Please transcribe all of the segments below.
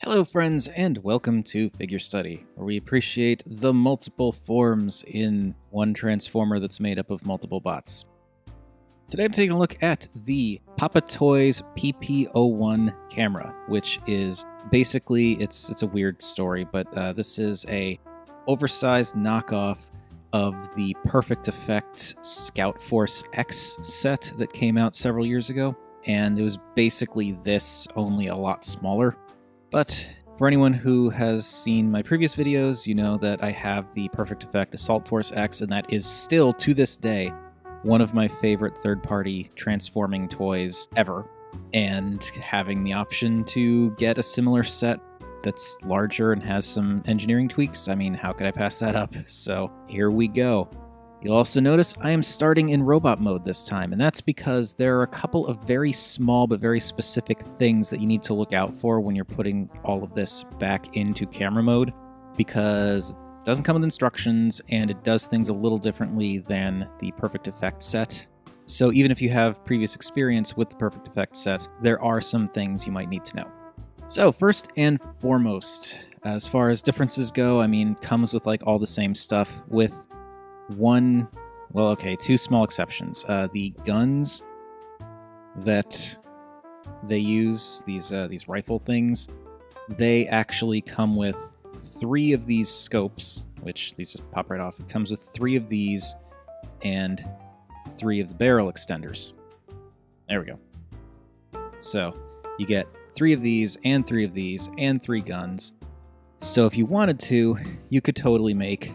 Hello friends, and welcome to Figure Study, where we appreciate the multiple forms in one transformer that's made up of multiple bots. Today I'm taking a look at the PaPa Toys PP-01 camera, which is basically, it's a weird story, but this is a oversized knockoff of the Perfect Effect Scout Force X set that came out several years ago, and it was basically this, only a lot smaller. But for anyone who has seen my previous videos, you know that I have the Perfect Effect Assault Force X, and that is still, to this day, one of my favorite third-party transforming toys ever. And having the option to get a similar set that's larger and has some engineering tweaks, I mean, how could I pass that up? So here we go. You'll also notice I am starting in robot mode this time, and that's because there are a couple of very small but very specific things that you need to look out for when you're putting all of this back into camera mode, because it doesn't come with instructions and it does things a little differently than the Perfect Effect set. So even if you have previous experience with the Perfect Effect set, there are some things you might need to know. So first and foremost, as far as differences go, I mean, comes with like all the same stuff with two small exceptions. The guns that they use, these rifle things, they actually come with 3 of these scopes, which these just pop right off. It comes with 3 of these and 3 of the barrel extenders. There we go. So you get 3 of these and 3 of these and 3 guns. So if you wanted to, you could totally make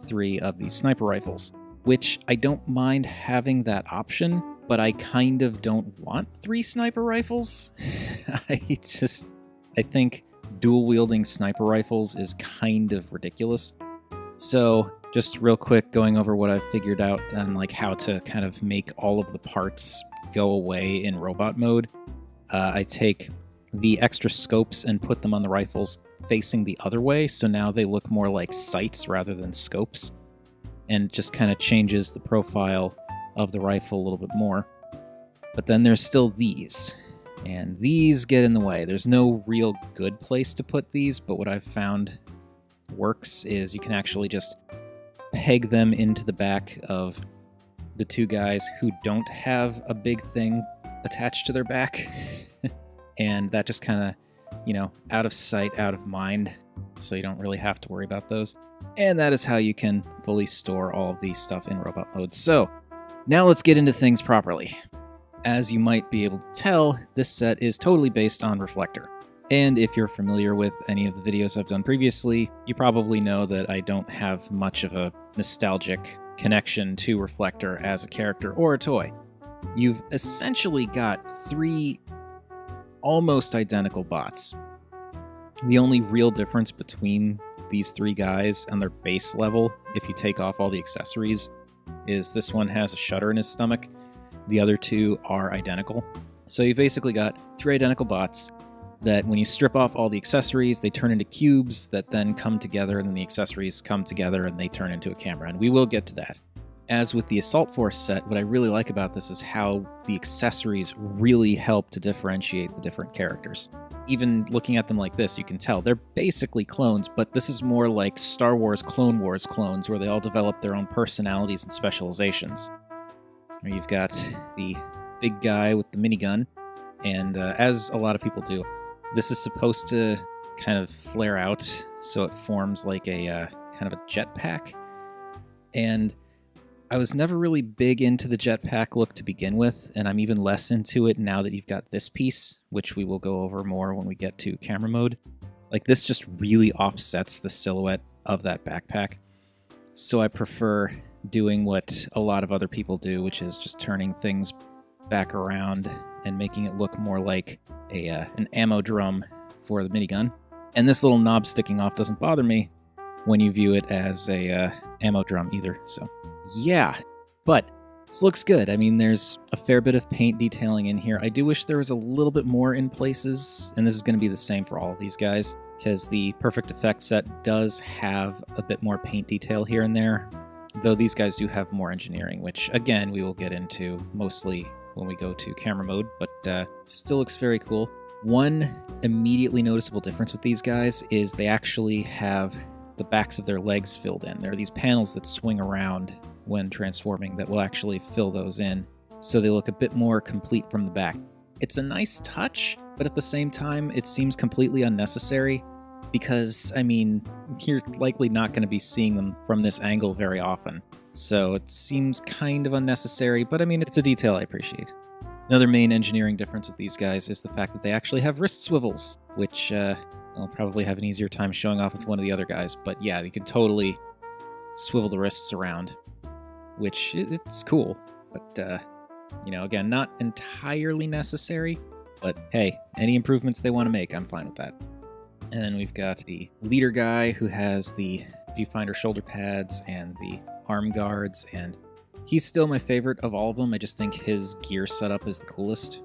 3 of these sniper rifles, which I don't mind having that option, but I kind of don't want 3 sniper rifles. I think dual wielding sniper rifles is kind of ridiculous. So just real quick, going over what I've figured out and like how to kind of make all of the parts go away in robot mode. I take the extra scopes and put them on the rifles facing the other way, so now they look more like sights rather than scopes, and just kind of changes the profile of the rifle a little bit more. But then there's still these, and these get in the way. There's no real good place to put these, but what I've found works is you can actually just peg them into the back of the 2 guys who don't have a big thing attached to their back. And that just kind of, out of sight, out of mind, so you don't really have to worry about those. And that is how you can fully store all of these stuff in robot mode. So now let's get into things properly. As you might be able to tell, this set is totally based on Reflector. And if you're familiar with any of the videos I've done previously, you probably know that I don't have much of a nostalgic connection to Reflector as a character or a toy. You've essentially got 3 almost identical bots. The only real difference between these 3 guys and their base level, if you take off all the accessories, is this one has a shutter in his stomach. The other 2 are identical. So you basically got 3 identical bots that when you strip off all the accessories, they turn into cubes that then come together, and then the accessories come together and they turn into a camera, and we will get to that. As with the Assault Force set, what I really like about this is how the accessories really help to differentiate the different characters. Even looking at them like this, you can tell they're basically clones, but this is more like Star Wars Clone Wars clones, where they all develop their own personalities and specializations. Here you've got the big guy with the minigun, and as a lot of people do, this is supposed to kind of flare out, so it forms like a kind of a jetpack. And I was never really big into the jetpack look to begin with, and I'm even less into it now that you've got this piece, which we will go over more when we get to camera mode. Like, this just really offsets the silhouette of that backpack. So I prefer doing what a lot of other people do, which is just turning things back around and making it look more like an ammo drum for the minigun. And this little knob sticking off doesn't bother me when you view it as a ammo drum either, so yeah. But this looks good. I mean, there's a fair bit of paint detailing in here. I do wish there was a little bit more in places, and this is going to be the same for all of these guys, because the Perfect Effect set does have a bit more paint detail here and there, though these guys do have more engineering, which, again, we will get into mostly when we go to camera mode, but still looks very cool. One immediately noticeable difference with these guys is they actually have the backs of their legs filled in. There are these panels that swing around when transforming that will actually fill those in, so they look a bit more complete from the back. It's a nice touch, but at the same time, it seems completely unnecessary because, I mean, you're likely not going to be seeing them from this angle very often. So it seems kind of unnecessary, but I mean, it's a detail I appreciate. Another main engineering difference with these guys is the fact that they actually have wrist swivels, which I'll probably have an easier time showing off with one of the other guys. But yeah, you can totally swivel the wrists around, which it's cool. But, you know, again, not entirely necessary. But hey, any improvements they want to make, I'm fine with that. And then we've got the leader guy who has the viewfinder shoulder pads and the arm guards, and he's still my favorite of all of them. I just think his gear setup is the coolest.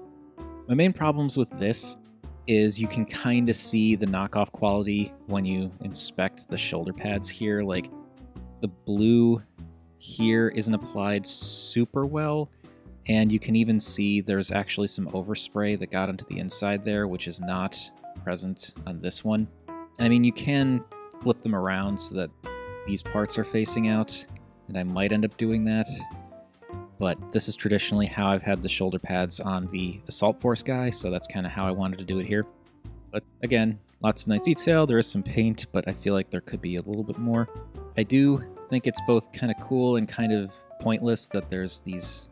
My main problems with this is you can kind of see the knockoff quality when you inspect the shoulder pads here. Like, the blue here isn't applied super well, and you can even see there's actually some overspray that got into the inside there, which is not present on this one. I mean, you can flip them around so that these parts are facing out, and I might end up doing that, but this is traditionally how I've had the shoulder pads on the Assault Force guy, so that's kind of how I wanted to do it here. But again, lots of nice detail. There is some paint, but I feel like there could be a little bit more. I do think it's both kind of cool and kind of pointless that there's these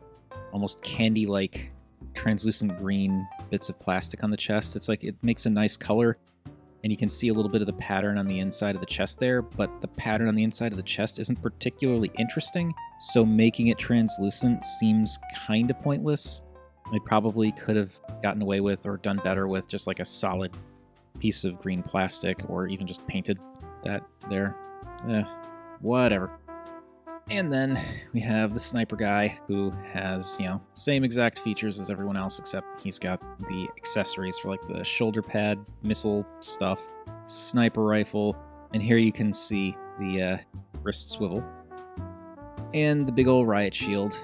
almost candy-like translucent green bits of plastic on the chest. It's like, it makes a nice color, and you can see a little bit of the pattern on the inside of the chest there, but the pattern on the inside of the chest isn't particularly interesting, so making it translucent seems kind of pointless. They probably could have gotten away with or done better with just like a solid piece of green plastic, or even just painted that there. Whatever. And then we have the sniper guy, who has, you know, same exact features as everyone else, except he's got the accessories for like the shoulder pad, missile stuff, sniper rifle, and here you can see the wrist swivel, and the big old riot shield.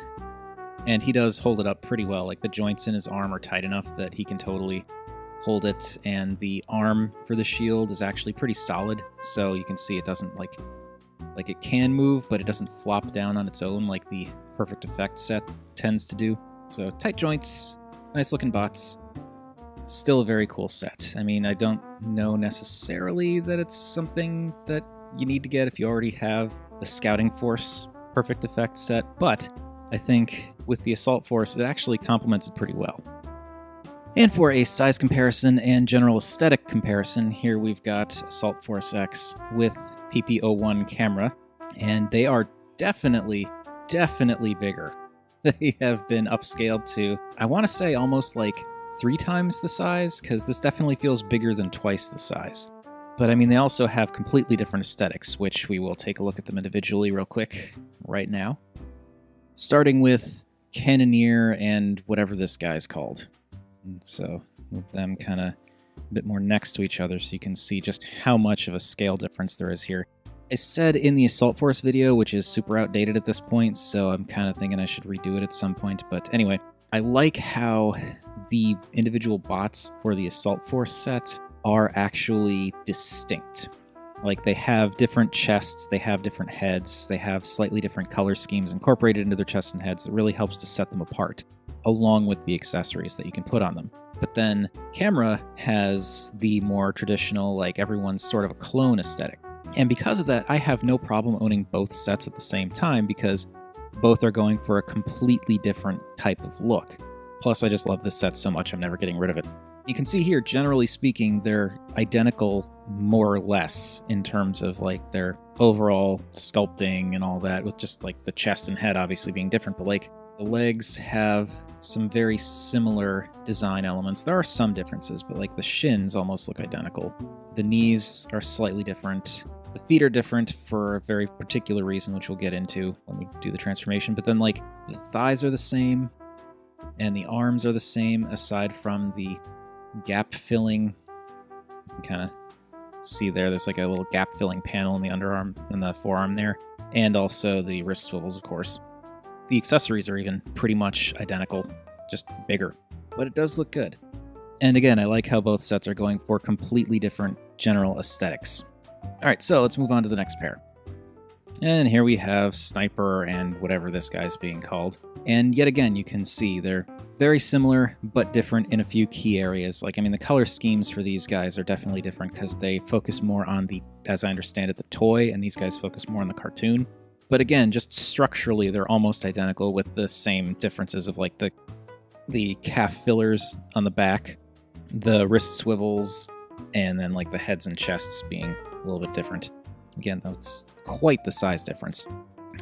And he does hold it up pretty well. Like, the joints in his arm are tight enough that he can totally hold it, and the arm for the shield is actually pretty solid, so you can see it doesn't like it can move, but it doesn't flop down on its own like the Perfect Effect set tends to do. So tight joints, nice looking bots. Still a very cool set. I mean, I don't know necessarily that it's something that you need to get if you already have the Scouting Force Perfect Effect set, but I think with the Assault Force, it actually complements it pretty well. And for a size comparison and general aesthetic comparison, here we've got Assault Force X with PP-01 camera, and they are definitely bigger. They have been upscaled to, I want to say, almost like 3 times the size, because this definitely feels bigger than twice the size. But I mean, they also have completely different aesthetics, which we will take a look at them individually real quick right now. Starting with Cannoneer and whatever this guy's called. And so move them kind of a bit more next to each other so you can see just how much of a scale difference there is here. I said in the Assault Force video, which is super outdated at this point, so I'm kind of thinking I should redo it at some point. But anyway, I like how the individual bots for the Assault Force set are actually distinct. Like, they have different chests, they have different heads, they have slightly different color schemes incorporated into their chests and heads that really helps to set them apart, along with the accessories that you can put on them. But then Camera has the more traditional, like, everyone's sort of a clone aesthetic. And because of that, I have no problem owning both sets at the same time, because both are going for a completely different type of look. Plus, I just love this set so much, I'm never getting rid of it. You can see here, generally speaking, they're identical more or less in terms of like their overall sculpting and all that, with just like the chest and head obviously being different, but like the legs have some very similar design elements. There are some differences, but like the shins almost look identical. The knees are slightly different. The feet are different for a very particular reason, which we'll get into when we do the transformation. But then like the thighs are the same and the arms are the same, aside from the gap filling. You can kind of see there's like a little gap filling panel in the underarm and the forearm there, and also the wrist swivels, of course. The accessories are even pretty much identical, just bigger, but it does look good. And again, I like how both sets are going for completely different general aesthetics. Alright, so let's move on to the next pair. And here we have Sniper and whatever this guy's being called. And yet again, you can see they're very similar, but different in a few key areas. Like, I mean, the color schemes for these guys are definitely different because they focus more on the, as I understand it, the toy, and these guys focus more on the cartoon. But again, just structurally, they're almost identical with the same differences of like the calf fillers on the back, the wrist swivels, and then like the heads and chests being a little bit different. Again, though, it's quite the size difference.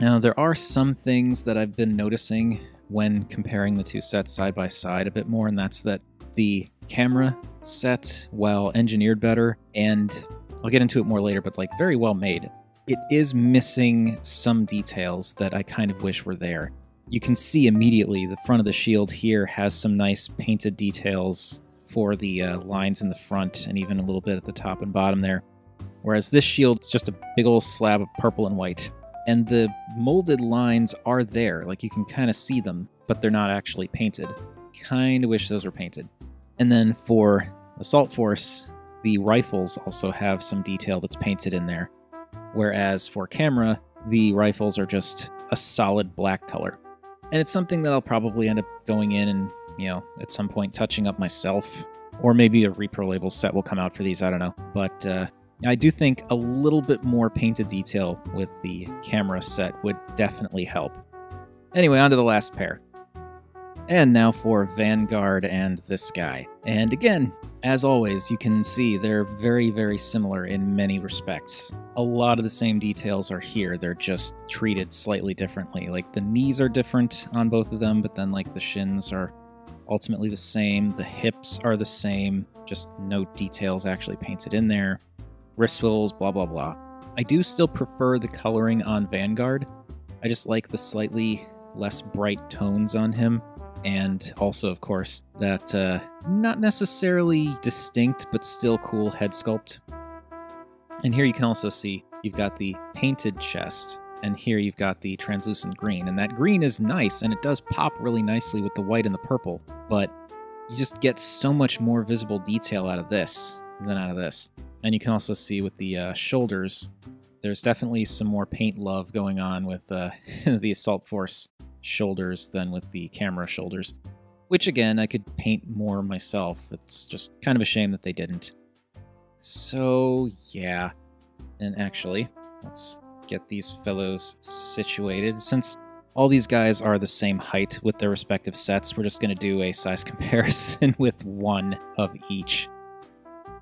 Now, there are some things that I've been noticing when comparing the two sets side by side a bit more, and that's that the camera set, while engineered better, and I'll get into it more later, but like very well made, it is missing some details that I kind of wish were there. You can see immediately the front of the shield here has some nice painted details for the lines in the front and even a little bit at the top and bottom there. Whereas this shield's just a big old slab of purple and white. And the molded lines are there, like you can kind of see them, but they're not actually painted. Kind of wish those were painted. And then for Assault Force, the rifles also have some detail that's painted in there. Whereas for camera, the rifles are just a solid black color. And it's something that I'll probably end up going in and, you know, at some point touching up myself. Or maybe a repro label set will come out for these, I don't know. But I do think a little bit more painted detail with the camera set would definitely help. Anyway, on to the last pair. And now for Vanguard and this guy. And again, as always, you can see they're very, very similar in many respects. A lot of the same details are here, they're just treated slightly differently. Like the knees are different on both of them, but then like the shins are ultimately the same, the hips are the same, just no details actually painted in there. Wrist swivels, blah, blah, blah. I do still prefer the coloring on Vanguard. I just like the slightly less bright tones on him. And also, of course, that not necessarily distinct, but still cool head sculpt. And here you can also see you've got the painted chest, and here you've got the translucent green. And that green is nice, and it does pop really nicely with the white and the purple, but you just get so much more visible detail out of this than out of this. And you can also see with the shoulders, there's definitely some more paint love going on with the Assault Force shoulders than with the camera shoulders, which again, I could paint more myself. It's just kind of a shame that they didn't. So yeah, and actually, let's get these fellows situated. Since all these guys are the same height with their respective sets, we're just going to do a size comparison with one of each.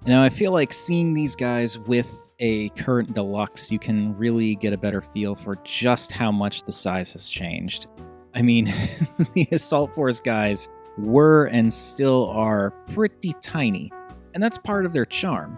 Now, I feel like seeing these guys with a current deluxe, you can really get a better feel for just how much the size has changed. I mean, the Assault Force guys were and still are pretty tiny, and that's part of their charm.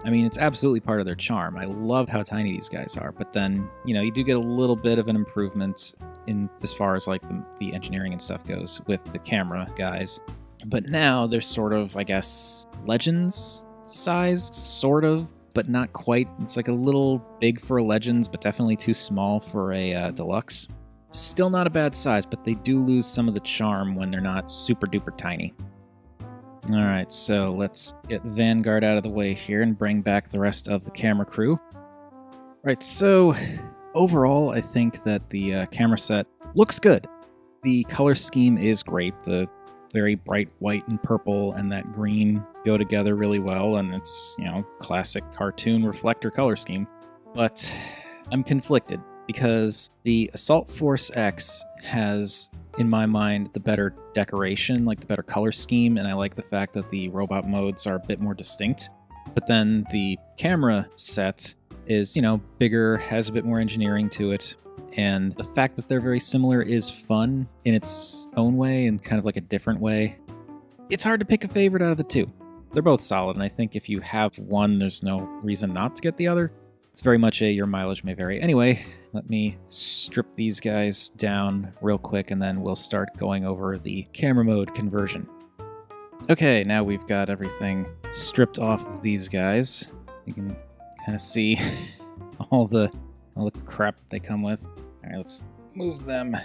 I mean, it's absolutely part of their charm. I love how tiny these guys are, but then, you know, you do get a little bit of an improvement in as far as like the engineering and stuff goes with the camera guys. But now they're sort of, I guess, Legends size, sort of, but not quite. It's like a little big for a Legends, but definitely too small for a Deluxe. Still not a bad size, but they do lose some of the charm when they're not super duper tiny. Alright, so let's get Vanguard out of the way here and bring back the rest of the camera crew. Right, so overall, I think that the camera set looks good. The color scheme is great. The very bright white and purple and that green go together really well, and it's, you know, classic cartoon reflector color scheme. But I'm conflicted because the Assault Force X has, in my mind, the better decoration, like the better color scheme, and I like the fact that the robot modes are a bit more distinct. But then the camera set is, you know, bigger, has a bit more engineering to it, and the fact that they're very similar is fun in its own way and kind of like a different way. It's hard to pick a favorite out of the two. They're both solid, and I think if you have one, there's no reason not to get the other. It's very much your mileage may vary. Anyway, let me strip these guys down real quick, and then we'll start going over the camera mode conversion. Okay, now we've got everything stripped off of these guys. You can kind of see all the crap that they come with. All right, let's move them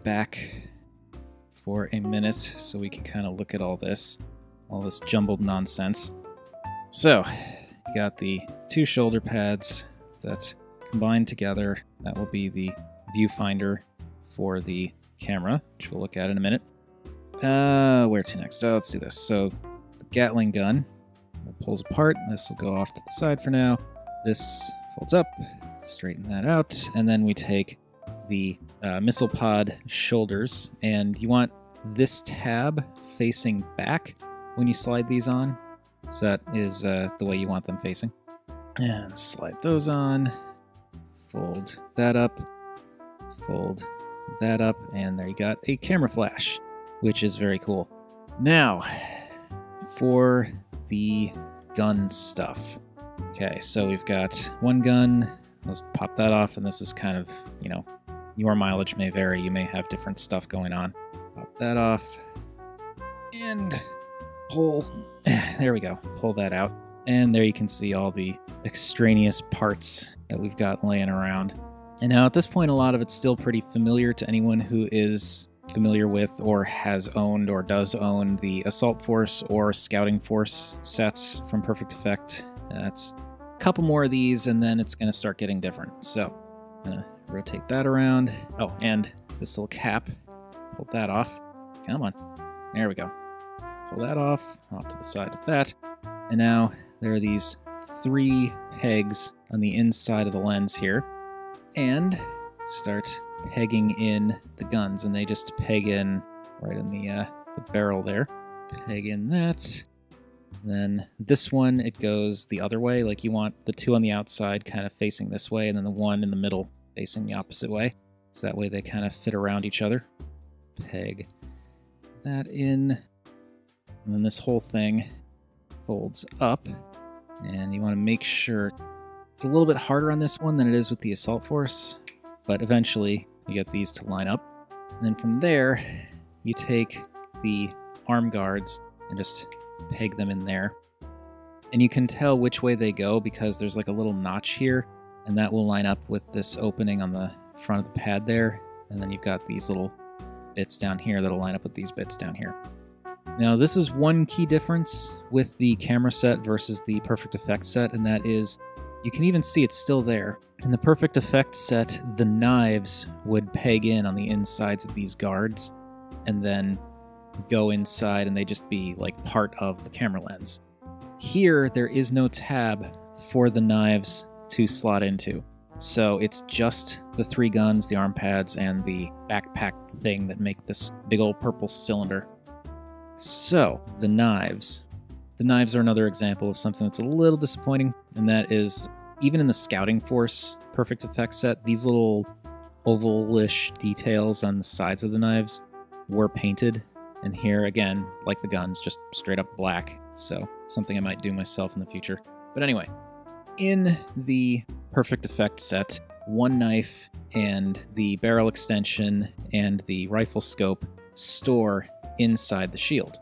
back for a minute so we can kind of look at all this. all this jumbled nonsense. So, you got the 2 shoulder pads that combine together. That will be the viewfinder for the camera, which we'll look at in a minute. Where to next? Let's do this. So, the Gatling gun pulls apart. This will go off to the side for now. This folds up, straighten that out, and then we take the missile pod shoulders, and you want this tab facing back when you slide these on. So that is the way you want them facing. And slide those on, fold that up, and there you got a camera flash, which is very cool. Now, for the gun stuff. Okay, so we've got one gun. Let's pop that off, and this is kind of, your mileage may vary. You may have different stuff going on. Pop that off, and pull. There we go. Pull that out. And there you can see all the extraneous parts that we've got laying around. And now at this point, a lot of it's still pretty familiar to anyone who is familiar with or has owned or does own the Assault Force or Scouting Force sets from Perfect Effect. That's a couple more of these, and then it's going to start getting different. So I'm going to rotate that around. Oh, and this little cap. Pull that off. Come on. There we go. Pull that off to the side with that. And now there are these 3 pegs on the inside of the lens here. And start pegging in the guns, and they just peg in right in the barrel there. Peg in that. Then this one, it goes the other way. Like you want the 2 on the outside kind of facing this way, and then the 1 in the middle facing the opposite way. So that way they kind of fit around each other. Peg that in. And then this whole thing folds up, and you want to make sure it's a little bit harder on this one than it is with the Assault Force, but eventually you get these to line up. And then from there, you take the arm guards and just peg them in there. And you can tell which way they go because there's like a little notch here, and that will line up with this opening on the front of the pad there. And then you've got these little bits down here that'll line up with these bits down here. Now, this is one key difference with the camera set versus the Perfect Effect set, and that is you can even see it's still there. In the Perfect Effect set, the knives would peg in on the insides of these guards and then go inside, and they just be like part of the camera lens. Here, there is no tab for the knives to slot into. So it's just the 3 guns, the arm pads, and the backpack thing that make this big old purple cylinder. So, the knives. The knives are another example of something that's a little disappointing, and that is, even in the Scouting Force Perfect Effect set, these little oval-ish details on the sides of the knives were painted. And here, again, like the guns, just straight up black. So, something I might do myself in the future. But anyway, in the Perfect Effect set, one knife and the barrel extension and the rifle scope store inside the shield.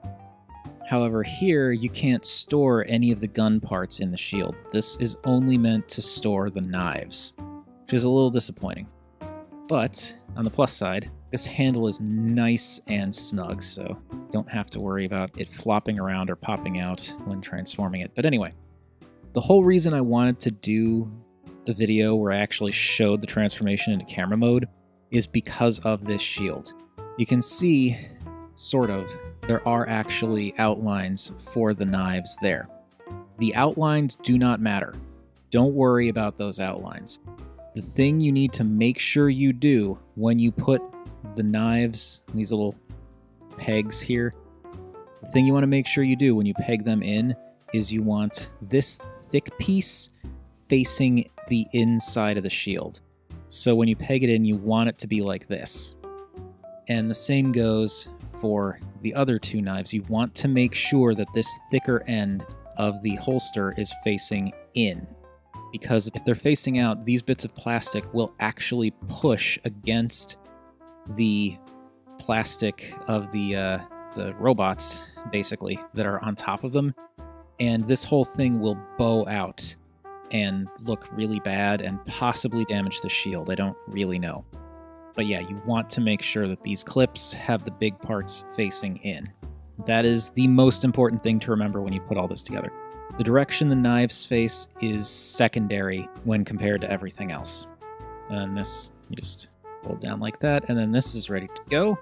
However, here you can't store any of the gun parts in the shield. This is only meant to store the knives, which is a little disappointing. But on the plus side, this handle is nice and snug, so don't have to worry about it flopping around or popping out when transforming it. But anyway, the whole reason I wanted to do the video where I actually showed the transformation into camera mode is because of this shield. You can see, sort of, there are actually outlines for the knives there. The outlines do not matter. Don't worry about those outlines. The thing you need to make sure you do when you put the knives, these little pegs here, the thing you want to make sure you do when you peg them in is you want this thick piece facing the inside of the shield. So when you peg it in, you want it to be like this. And the same goes for the other 2 knives. You want to make sure that this thicker end of the holster is facing in, because if they're facing out, these bits of plastic will actually push against the plastic of the robots, basically, that are on top of them, and this whole thing will bow out and look really bad and possibly damage the shield. I don't really know. But yeah, you want to make sure that these clips have the big parts facing in. That is the most important thing to remember when you put all this together. The direction the knives face is secondary when compared to everything else. And this, you just fold down like that, and then this is ready to go.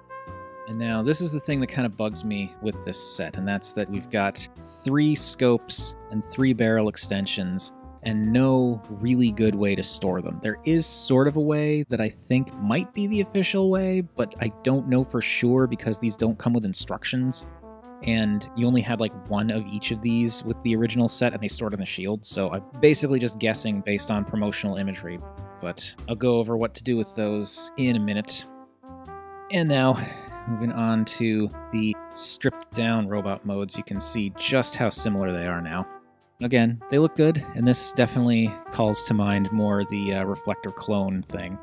And now this is the thing that kind of bugs me with this set, and that's that we've got 3 scopes and 3 barrel extensions and no really good way to store them. There is sort of a way that I think might be the official way, but I don't know for sure because these don't come with instructions. And you only had like 1 of each of these with the original set, and they stored in the shield, so I'm basically just guessing based on promotional imagery. But I'll go over what to do with those in a minute. And now, moving on to the stripped down robot modes, you can see just how similar they are now. Again, they look good, and this definitely calls to mind more the reflector clone thing.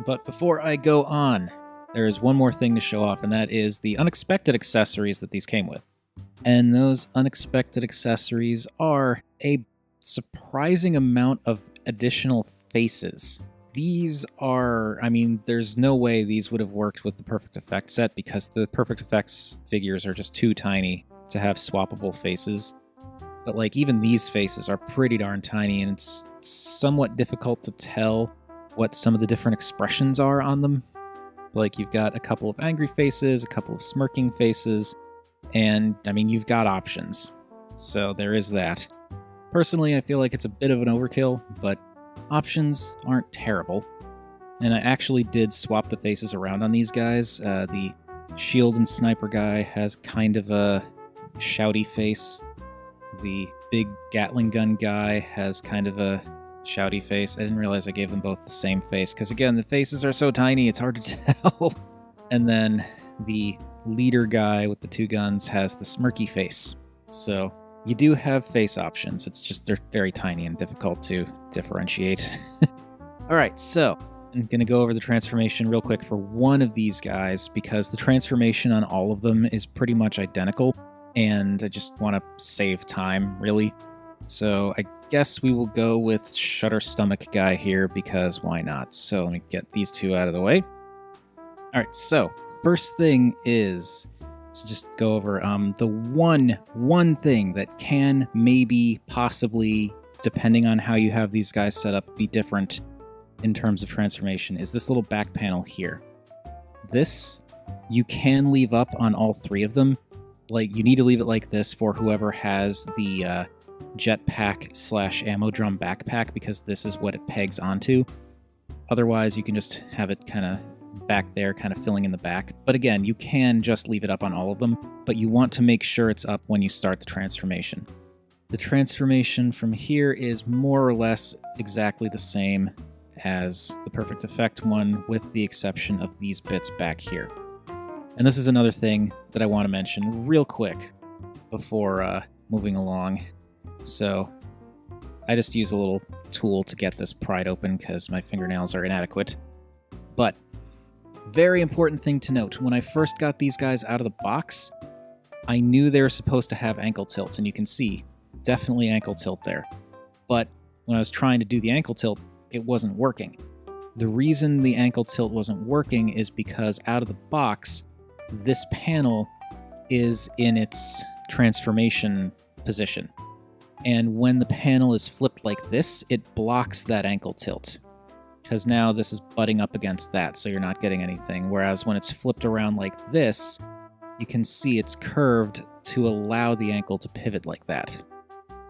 But before I go on, there is one more thing to show off, and that is the unexpected accessories that these came with. And those unexpected accessories are a surprising amount of additional faces. These are, I mean, there's no way these would have worked with the Perfect Effects set because the Perfect Effects figures are just too tiny to have swappable faces. But like even these faces are pretty darn tiny, and it's somewhat difficult to tell what some of the different expressions are on them. Like you've got a couple of angry faces, a couple of smirking faces, and I mean, you've got options. So there is that. Personally, I feel like it's a bit of an overkill, but options aren't terrible. And I actually did swap the faces around on these guys. The shield and sniper guy has kind of a shouty face. The big Gatling gun guy has kind of a shouty face. I didn't realize I gave them both the same face, because again, the faces are so tiny, it's hard to tell. And then the leader guy with the 2 guns has the smirky face. So you do have face options, it's just they're very tiny and difficult to differentiate. Alright, so I'm going to go over the transformation real quick for one of these guys, because the transformation on all of them is pretty much identical, and I just want to save time, really. So I guess we will go with Shutter Stomach guy here, because why not? So let me get these 2 out of the way. Alright, so first thing is, let's just go over the one thing that can maybe, possibly, depending on how you have these guys set up, be different in terms of transformation, is this little back panel here. This, you can leave up on all 3 of them. Like, you need to leave it like this for whoever has the jetpack / ammo drum backpack, because this is what it pegs onto. Otherwise, you can just have it kind of back there, kind of filling in the back. But again, you can just leave it up on all of them, but you want to make sure it's up when you start the transformation. The transformation from here is more or less exactly the same as the Perfect Effect one, with the exception of these bits back here. And this is another thing that I want to mention real quick before moving along. So I just use a little tool to get this pried open because my fingernails are inadequate. But very important thing to note, when I first got these guys out of the box, I knew they were supposed to have ankle tilts, and you can see definitely ankle tilt there. But when I was trying to do the ankle tilt, it wasn't working. The reason the ankle tilt wasn't working is because out of the box, this panel is in its transformation position. And when the panel is flipped like this, it blocks that ankle tilt. Because now this is butting up against that, so you're not getting anything. Whereas when it's flipped around like this, you can see it's curved to allow the ankle to pivot like that.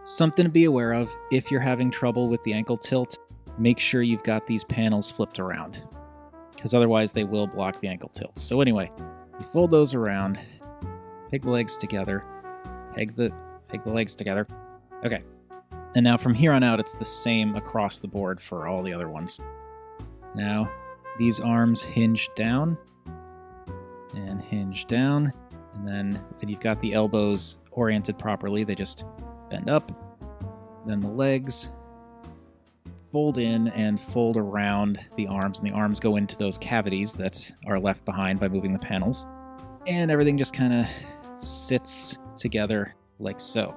Something to be aware of if you're having trouble with the ankle tilt, make sure you've got these panels flipped around, because otherwise they will block the ankle tilt. So anyway, you fold those around, peg the legs together, peg the legs together. Okay, and now from here on out, it's the same across the board for all the other ones. Now, these arms hinge down, and hinge down, and then when you've got the elbows oriented properly, they just bend up. Then the legs fold in and fold around the arms, and the arms go into those cavities that are left behind by moving the panels. And everything just kind of sits together like so.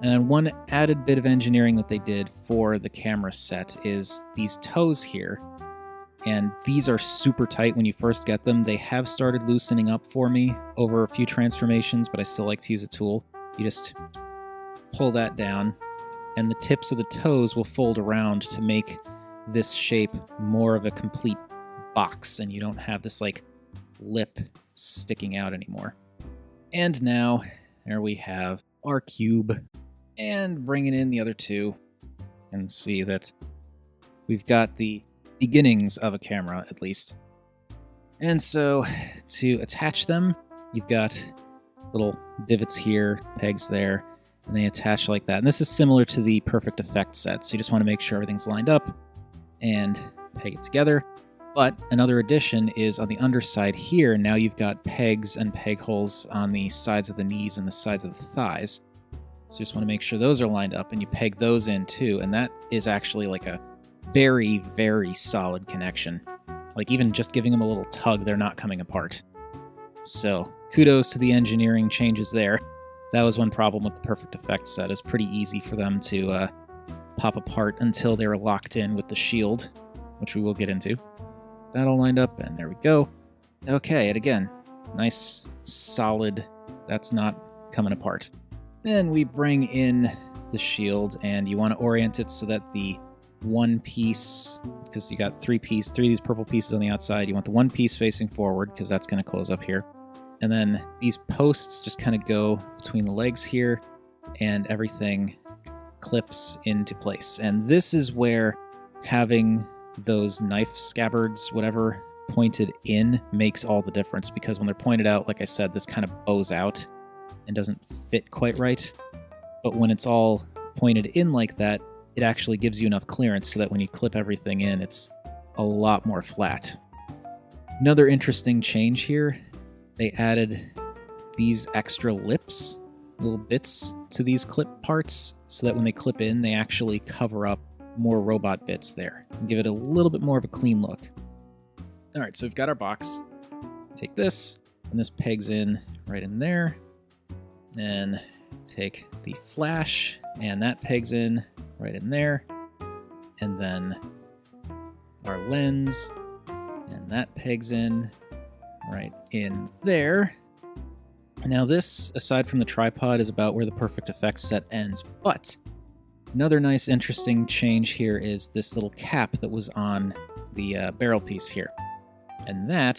And then one added bit of engineering that they did for the camera set is these toes here. And these are super tight when you first get them. They have started loosening up for me over a few transformations, but I still like to use a tool. You just pull that down, and the tips of the toes will fold around to make this shape more of a complete box, and you don't have this like lip sticking out anymore. And now, there we have our cube. And bringing in the other two, and see that we've got the beginnings of a camera, at least. And so, to attach them, you've got little divots here, pegs there, and they attach like that. And this is similar to the Perfect Effect set, so you just want to make sure everything's lined up and peg it together. But another addition is on the underside here, now you've got pegs and peg holes on the sides of the knees and the sides of the thighs. So you just want to make sure those are lined up, and you peg those in too, and that is actually like a very, very solid connection. Like even just giving them a little tug, they're not coming apart. So kudos to the engineering changes there. That was one problem with the Perfect Effect set. It's pretty easy for them to pop apart until they were locked in with the shield, which we will get into. That all lined up, and there we go. Okay, and again, nice, solid, that's not coming apart. Then we bring in the shield, and you want to orient it so that the one piece, because you got three of these purple pieces on the outside, you want the one piece facing forward, because that's going to close up here. And then these posts just kind of go between the legs here, and everything clips into place. And this is where having those knife scabbards, whatever, pointed in makes all the difference, because when they're pointed out, like I said, this kind of bows out and doesn't fit quite right. But when it's all pointed in like that, it actually gives you enough clearance so that when you clip everything in, it's a lot more flat. Another interesting change here, they added these extra lips, little bits to these clip parts, so that when they clip in, they actually cover up more robot bits there and give it a little bit more of a clean look. All right, so we've got our box. Take this, and this pegs in right in there. And take the flash, and that pegs in right in there. And then our lens, and that pegs in right in there. Now this, aside from the tripod, is about where the Perfect Effects set ends. But another nice, interesting change here is this little cap that was on the barrel piece here. And that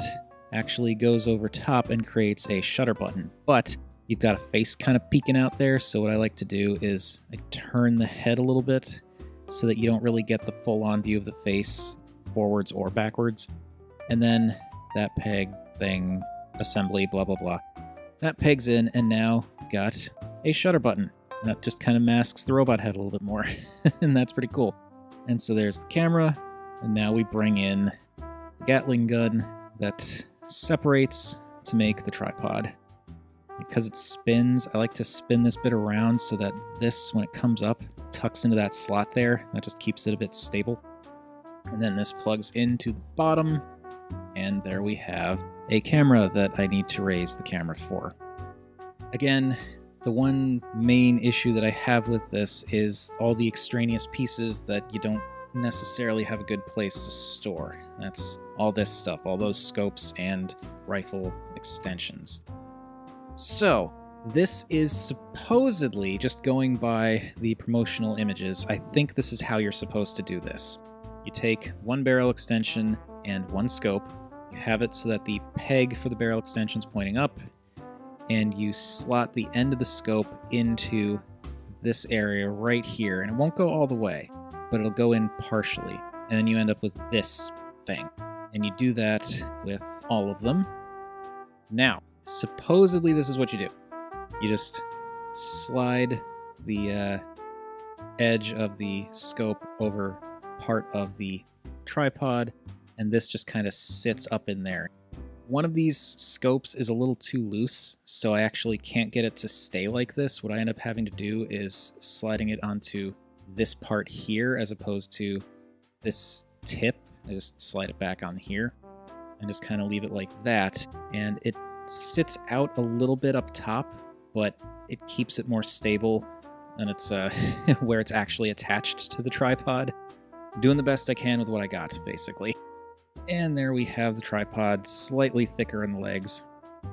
actually goes over top and creates a shutter button. But you've got a face kind of peeking out there, so what I like to do is I turn the head a little bit so that you don't really get the full-on view of the face forwards or backwards. And then that peg thing, assembly, blah, blah, blah. That pegs in, and now we've got a shutter button. That just kind of masks the robot head a little bit more, and that's pretty cool. And so there's the camera, and now we bring in the Gatling gun that separates to make the tripod. Because it spins, I like to spin this bit around so that this, when it comes up, tucks into that slot there. That just keeps it a bit stable. And then this plugs into the bottom, and there we have a camera that I need to raise the camera for. Again, the one main issue that I have with this is all the extraneous pieces that you don't necessarily have a good place to store. That's all this stuff, all those scopes and rifle extensions. So, this is supposedly, just going by the promotional images, I think this is how you're supposed to do this. You take one barrel extension and one scope, you have it so that the peg for the barrel extension is pointing up, and you slot the end of the scope into this area right here, and it won't go all the way, but it'll go in partially, and then you end up with this thing. And you do that with all of them. Now, supposedly this is what you do. You just slide the edge of the scope over part of the tripod, and this just kind of sits up in there. One of these scopes is a little too loose, so I actually can't get it to stay like this. What I end up having to do is sliding it onto this part here as opposed to this tip. I just slide it back on here and just kind of leave it like that, and it sits out a little bit up top, but it keeps it more stable, and it's where it's actually attached to the tripod. I'm doing the best I can with what I got, basically. And there we have the tripod, slightly thicker in the legs.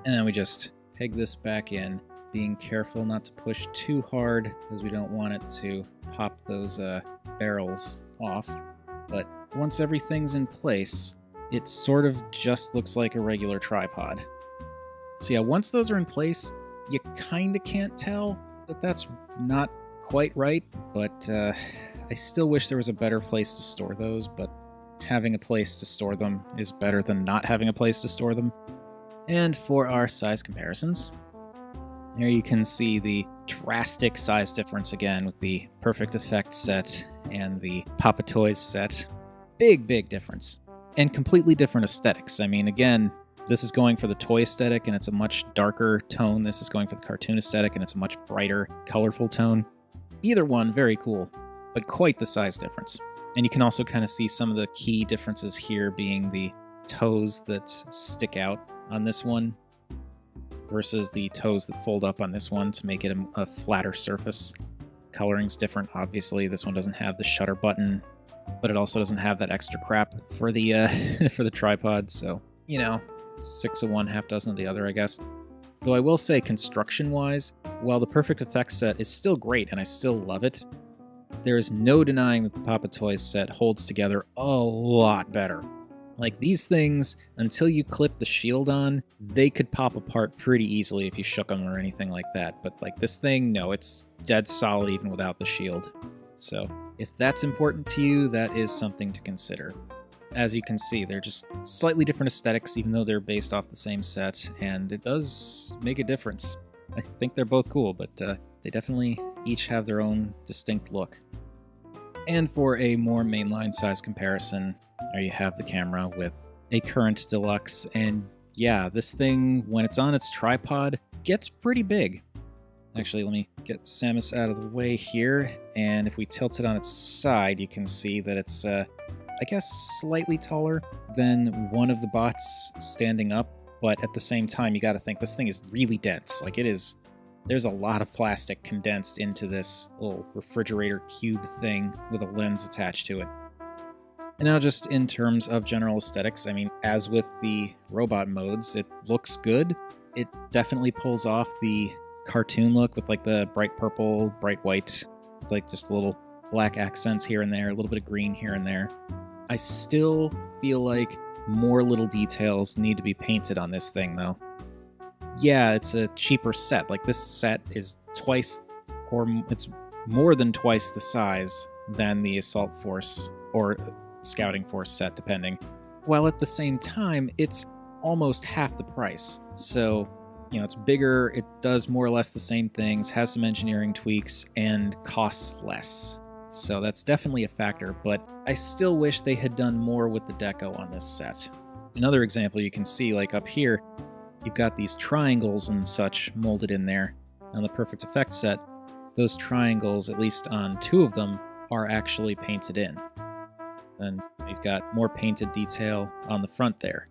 And then we just peg this back in, being careful not to push too hard because we don't want it to pop those barrels off. But once everything's in place, it sort of just looks like a regular tripod. So yeah, once those are in place, you kind of can't tell that that's not quite right, but I still wish there was a better place to store those, but having a place to store them is better than not having a place to store them. And for our size comparisons, there you can see the drastic size difference again with the Perfect Effect set and the PaPa Toys set. Big difference. And completely different aesthetics. I mean, again, this is going for the toy aesthetic and it's a much darker tone. This is going for the cartoon aesthetic and it's a much brighter, colorful tone. Either one, very cool, but quite the size difference. And you can also kind of see some of the key differences here being the toes that stick out on this one versus the toes that fold up on this one to make it a flatter surface. Coloring's different, obviously. This one doesn't have the shutter button, but it also doesn't have that extra crap for the for the tripod. So, you know, 6 of one, half dozen of the other, I guess. Though I will say, construction-wise, while the Perfect Effects set is still great and I still love it, there is no denying that the PaPa Toys set holds together a lot better. Like, these things, until you clip the shield on, they could pop apart pretty easily if you shook them or anything like that. But, like, this thing, no, it's dead solid even without the shield. So, if that's important to you, that is something to consider. As you can see, they're just slightly different aesthetics, even though they're based off the same set, and it does make a difference. I think they're both cool, but they definitely each have their own distinct look. And for a more mainline size comparison, there you have the camera with a current deluxe, and yeah, this thing, when it's on its tripod, gets pretty big. Actually, let me get Samus out of the way here, and if we tilt it on its side, you can see that it's, I guess, slightly taller than one of the bots standing up, but at the same time, you gotta think, this thing is really dense. Like, it is... There's a lot of plastic condensed into this little refrigerator cube thing with a lens attached to it. And now just in terms of general aesthetics, I mean, as with the robot modes, it looks good. It definitely pulls off the cartoon look with like the bright purple, bright white, with like just little black accents here and there, a little bit of green here and there. I still feel like more little details need to be painted on this thing though. Yeah, it's a cheaper set. Like, this set is twice, or it's more than twice the size than the Assault Force or Scouting Force set, depending. While at the same time, it's almost half the price. So, you know, it's bigger, it does more or less the same things, has some engineering tweaks, and costs less. So that's definitely a factor, but I still wish they had done more with the deco on this set. Another example you can see, like up here, you've got these triangles and such molded in there. On the Perfect Effects set, those triangles, at least on 2 of them, are actually painted in. And you've got more painted detail on the front there.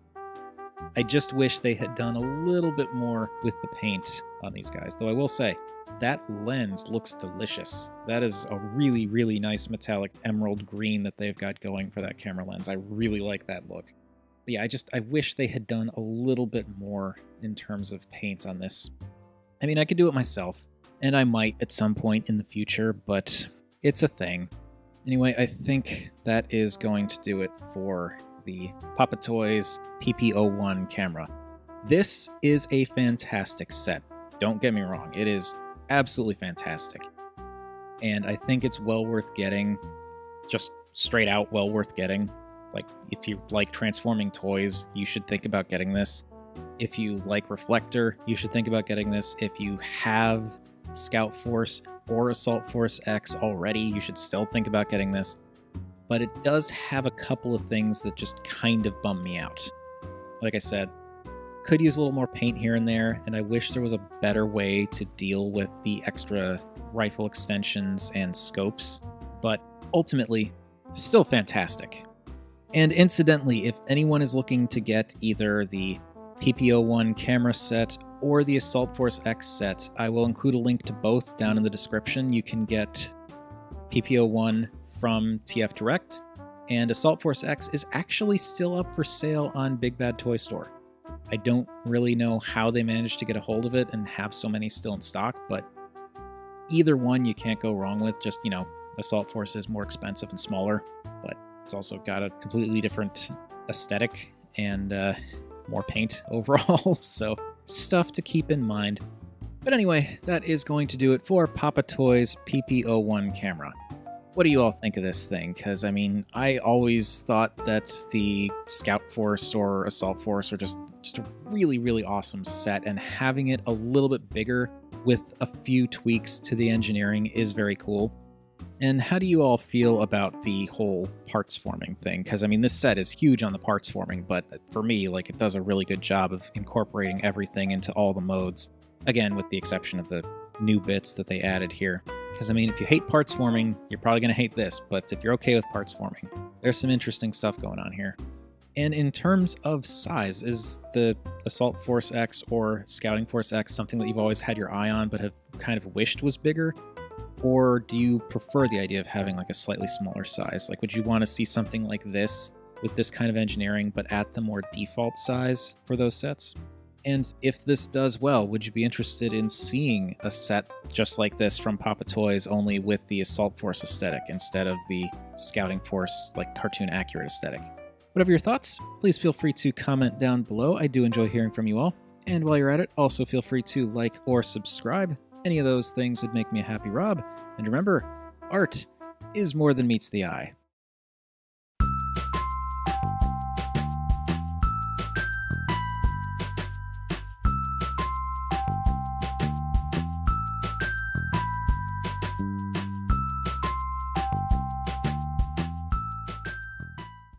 I just wish they had done a little bit more with the paint on these guys. Though I will say, that lens looks delicious. That is a really, really nice metallic emerald green that they've got going for that camera lens. I really like that look. But yeah, I wish they had done a little bit more in terms of paint on this. I mean, I could do it myself, and I might at some point in the future, but it's a thing. Anyway, I think that is going to do it for the PaPa Toys PP-01 camera. This is a fantastic set. Don't get me wrong, it is absolutely fantastic. And I think it's well worth getting, just straight out well worth getting. Like, if you like transforming toys, you should think about getting this. If you like Reflector, you should think about getting this. If you have Scout Force or Assault Force X already, you should still think about getting this. But it does have a couple of things that just kind of bum me out. Like I said, could use a little more paint here and there, and I wish there was a better way to deal with the extra rifle extensions and scopes. But ultimately, still fantastic. And incidentally, if anyone is looking to get either the PP-01 camera set or the Assault Force X set, I will include a link to both down in the description. You can get PP-01 from TF Direct, And Assault Force X is actually still up for sale on Big Bad Toy Store. I don't really know how they managed to get a hold of it and have so many still in stock, but either one you can't go wrong with. Just, Assault Force is more expensive and smaller, but it's also got a completely different aesthetic and more paint overall, so stuff to keep in mind. But anyway, that is going to do it for PaPa Toys PP-01 camera. What do you all think of this thing? Because, I always thought that the Scout Force or Assault Force are just a really, really awesome set, and having it a little bit bigger with a few tweaks to the engineering is very cool. And how do you all feel about the whole parts forming thing? Because, this set is huge on the parts forming, but for me, it does a really good job of incorporating everything into all the modes. Again, with the exception of the new bits that they added here. Because, if you hate parts forming, you're probably going to hate this, but if you're okay with parts forming, there's some interesting stuff going on here. And in terms of size, is the Assault Force X or Scouting Force X something that you've always had your eye on but have kind of wished was bigger? Or do you prefer the idea of having a slightly smaller size? Would you want to see something like this with this kind of engineering but at the more default size for those sets? And if this does well, would you be interested in seeing a set just like this from PaPa Toys, only with the Assault Force aesthetic instead of the Scouting Force, cartoon accurate aesthetic? Whatever your thoughts, please feel free to comment down below. I do enjoy hearing from you all. And while you're at it, also feel free to like or subscribe. Any of those things would make me a happy Rob. And remember, art is more than meets the eye.